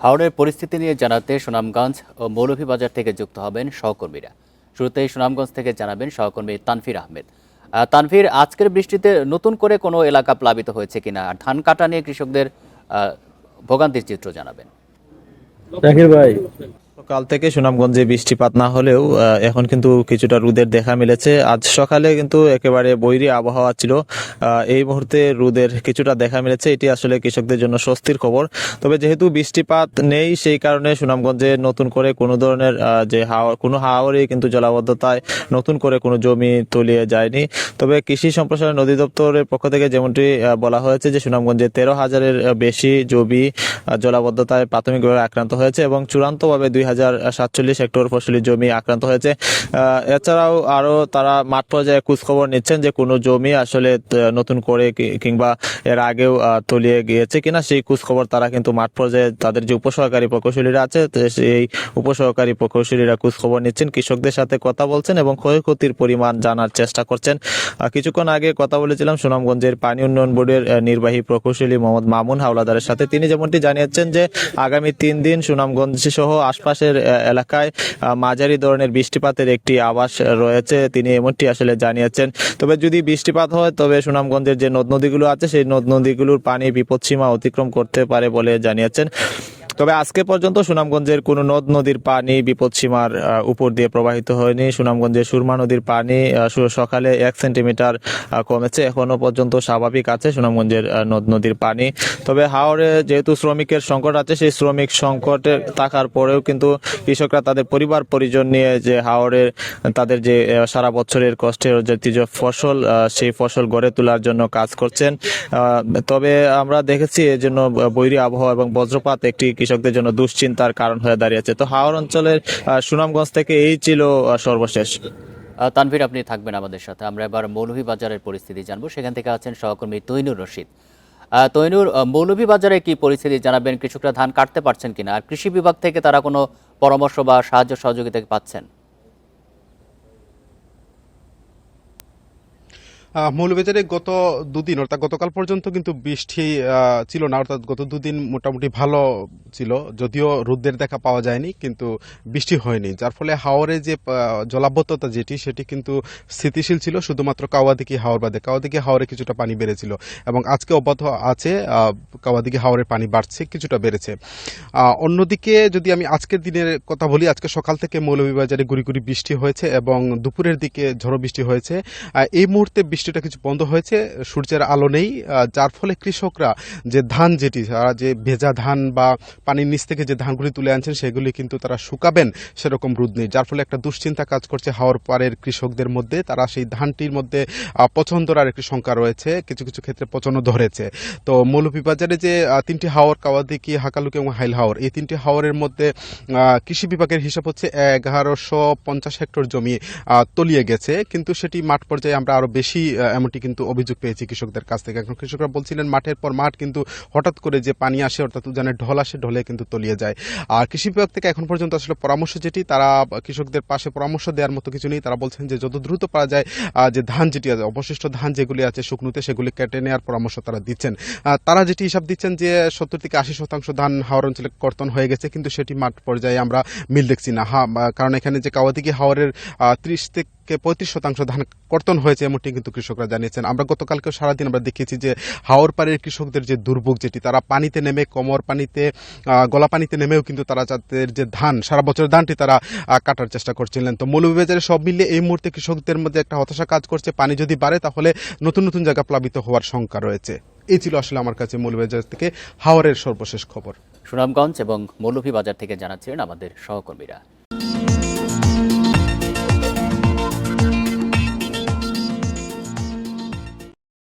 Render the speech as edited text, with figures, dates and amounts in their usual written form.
হাওড়ের পরিস্থিতি নিয়ে জানাতে সুনামগঞ্জ ও মৌলভীবাজার থেকে যুক্ত হবেন সহকর্মীরা। শুরুতেই সুনামগঞ্জ থেকে জানাবেন সহকর্মী তানফির আহমেদ। তানফির, আজকের বৃষ্টিতে নতুন করে কোনো এলাকা প্লাবিত হয়েছে কিনা, আর ধান কাটা নিয়ে কৃষকদের ভোগান্তির চিত্র জানাবেন। জাকির ভাই, সকাল থেকে সুনামগঞ্জে বৃষ্টিপাত না হলেও এখন কিন্তু কিছুটা রোদের দেখা মিলেছে। আজ সকালে কিন্তু একেবারে বৈরী আবহাওয়া ছিল, এই মুহূর্তে রোদের কিছুটা দেখা মিলেছে। এটি আসলে কৃষকদের জন্য স্বস্তির খবর। তবে যেহেতু বৃষ্টিপাত নেই, সেই কারণে সুনামগঞ্জে নতুন করে কোনো ধরনের কোনো হাওরেই কিন্তু জলাবদ্ধতায় নতুন করে কোনো জমি তলিয়ে যায়নি। তবে কৃষি সম্প্রসারণ অধিদপ্তরের পক্ষ থেকে যেমনটি বলা হয়েছে যে সুনামগঞ্জে 13,000-এর বেশি জমি জলাবদ্ধতায় প্রাথমিকভাবে আক্রান্ত হয়েছে এবং চূড়ান্তভাবে 2,047 হেক্টর ফসলি জমি আক্রান্ত হয়েছে। এছাড়াও আরো তারা মাঠ পর্যায়ে খোঁজখবর নিচ্ছেন যে কোনো জমি আসলে নতুন করে কিংবা এর আগেও তলিয়ে গিয়েছে কিনা, সেই খোঁজখবর তারা কিন্তু মাঠ পর্যায়ে তাদের যে উপসহকারী প্রকৌশলীরা আছে সেই উপসহকারী প্রকৌশলীরা খোঁজখবর নিচ্ছেন, কৃষকদের সাথে কথা বলছেন এবং ক্ষয়ক্ষতির পরিমাণ জানার চেষ্টা করছেন। কিছুক্ষণ আগে কথা বলেছিলাম সুনামগঞ্জের পানি উন্নয়ন বোর্ডের নির্বাহী প্রকৌশলী মোহাম্মদ মামুন হাওলাদারের সাথে। তিনি যেমনটি জানিয়েছেন যে আগামী 3 দিন সুনামগঞ্জ সহ আশপাশের এলাকায় মাঝারি ধরনের বৃষ্টিপাতের একটি আভাস রয়েছে, তিনি এমনটি আসলে জানিয়েছেন। তবে যদি বৃষ্টিপাত হয় তবে সুনামগঞ্জের যে নদ নদীগুলো আছে সেই নদ নদীগুলোর পানি বিপদসীমা অতিক্রম করতে পারে বলে জানিয়েছেন। তবে আজকে পর্যন্ত সুনামগঞ্জের কোনো নদ নদীর পানি বিপদসীমার উপর দিয়ে প্রবাহিত হয়নি। সুনামগঞ্জের সুরমা নদীর পানি সকালে 1 সেন্টিমিটার কমেছে, এখনো পর্যন্ত স্বাভাবিক আছে সুনামগঞ্জের নদ নদীর পানি। তবে হাওরে যেহেতু শ্রমিকের সংকট আছে, সেই শ্রমিক সংকটে থাকার পরেও কিন্তু কৃষকরা তাদের পরিবার পরিজন নিয়ে যে হাওরে তাদের যে সারা বছরের কষ্টের যে ফসল সেই ফসল গড়ে তোলার জন্য কাজ করছেন। তবে আমরা দেখেছি এর জন্য বৈরী আবহাওয়া এবং বজ্রপাত একটি কৃষকদের জন্য দুশ্চিন্তার কারণ হয়ে দাঁড়িয়েছে। তো হাওর অঞ্চলের সুনামগঞ্জ থেকে এই ছিল সর্বশেষ। তানভীর, আপনি থাকবেন আমাদের সাথে। আমরা এবার মৌলভীবাজারের পরিস্থিতি জানবো। সেখান থেকে আছেন সহকর্মী তৈনুর রশিদ। তৈনুর, মৌলভীবাজারে কি পরিস্থিতি জানাবেন? কৃষকরা ধান কাটতে পারছেন কিনা, আর কৃষি বিভাগ থেকে তারা কোনো পরামর্শ বা সাহায্য সহযোগিতা পাচ্ছেন? মৌলভীবাজারে গত দুদিন অর্থাৎ গতকাল পর্যন্ত কিন্তু বৃষ্টি ছিল না, অর্থাৎ গত দুদিন মোটামুটি ভালো ছিল, যদিও রোদের দেখা পাওয়া যায়নি, কিন্তু বৃষ্টি হয়নি, যার ফলে হাওরে যে জলাবদ্ধতা সেটি কিন্তু স্থিতিশীল ছিল শুধুমাত্র কাওয়াদিঘি হাওর বাদে। কাওয়াদিঘি হাওরে কিছুটা পানি বেড়েছিল এবং আজকে অব্যাহত আছে, কাওয়াদিঘি হাওরের পানি বাড়ছে, কিছুটা বেড়েছে। অন্যদিকে যদি আমি আজকের দিনের কথা বলি, আজকে সকাল থেকে মৌলভীবাজারে গুড়ি গুড়ি বৃষ্টি হয়েছে এবং দুপুরের দিকে ঝড়ো বৃষ্টি হয়েছে। এই মুহূর্তে বৃষ্টিটা কিছু বন্ধ হয়েছে, সূর্যের আলো নেই, যার ফলে কৃষকরা যে ধান যে ভেজা ধান বা পানির নিচ থেকে যে ধানগুলি তুলে আনছেন সেগুলি কিন্তু তারা শুকাবেন সেরকম রোদ নেই, যার ফলে একটা দুশ্চিন্তা কাজ করছে হাওর পাড়ের কৃষকদের মধ্যে। তারা সেই ধানটির মধ্যে পচন ধরার একটি শঙ্কা রয়েছে, কিছু কিছু ক্ষেত্রে পচনও ধরেছে। তো মৌলভীবাজারে যে 3টি হাওর, কাওয়াদিঘি, হাকালুকি এবং হাইল হাওর, এই 3টি হাওরের মধ্যে কৃষি বিভাগের হিসাব হচ্ছে 1150 হেক্টর জমি তলিয়ে গেছে, কিন্তু সেটি মাঠ পর্যায়ে আমরা আরো বেশি এমনটি কিন্তু অভিযোগ পেয়েছি কৃষকদের কাছ থেকে। এখন কৃষকরা বলছিলেন মাঠের পর মাঠ কিন্তু হঠাৎ করে যে পানি আসে, অর্থাৎ উজানের ঢল আসে, ঢলে কিন্তু তলিয়ে যায়। আর কৃষি বিভাগ থেকে এখন পর্যন্ত আসলে পরামর্শ যেটি, তারা কৃষকদের পাশে পরামর্শ দেওয়ার মতো কিছু নেই। তারা বলছেন যে যত দ্রুত পারা যায় যে ধান যেটি আছে, অবশিষ্ট ধান যেগুলি আছে শুকনোতে, সেগুলি কেটে নেওয়ার পরামর্শ তারা দিচ্ছেন। তারা যেটি হিসাব দিচ্ছেন যে 70 থেকে 80% ধান হাওর অঞ্চলে কর্তন হয়ে গেছে, কিন্তু সেটি মাঠ পর্যায়ে আমরা মিল দেখছি না। কারণ এখানে যে কাওয়াদিঘি হাওরের 30 থেকে 35% ধান কর্তন হয়েছে এমনটি কিন্তু কৃষকরা জানিয়েছেন। আমরা গতকালকে সারাদিন আমরা দেখেছি যে হাওর পাড়ের কৃষকদের যে দুর্ভোগ যেটি, তারা পানিতে নেমে কোমর পানিতে, গলা পানিতে নেমেও কিন্তু তারা তাদের যে ধান, সারা বছরের ধানটি তারা কাটার চেষ্টা করছিলেন। তো মৌলভীবাজারে সব মিলিয়ে এই মুহূর্তে কৃষকদের মধ্যে একটা হতাশা কাজ করছে। পানি যদি বাড়ে তাহলে নতুন নতুন জায়গা প্লাবিত হওয়ার শঙ্কা রয়েছে। এই ছিল আসলে আমার কাছে মৌলভীবাজার থেকে হাওরের সর্বশেষ খবর। সুনামগঞ্জ এবং মৌলভীবাজার থেকে জানাচ্ছিলেন আমাদের সহকর্মীরা।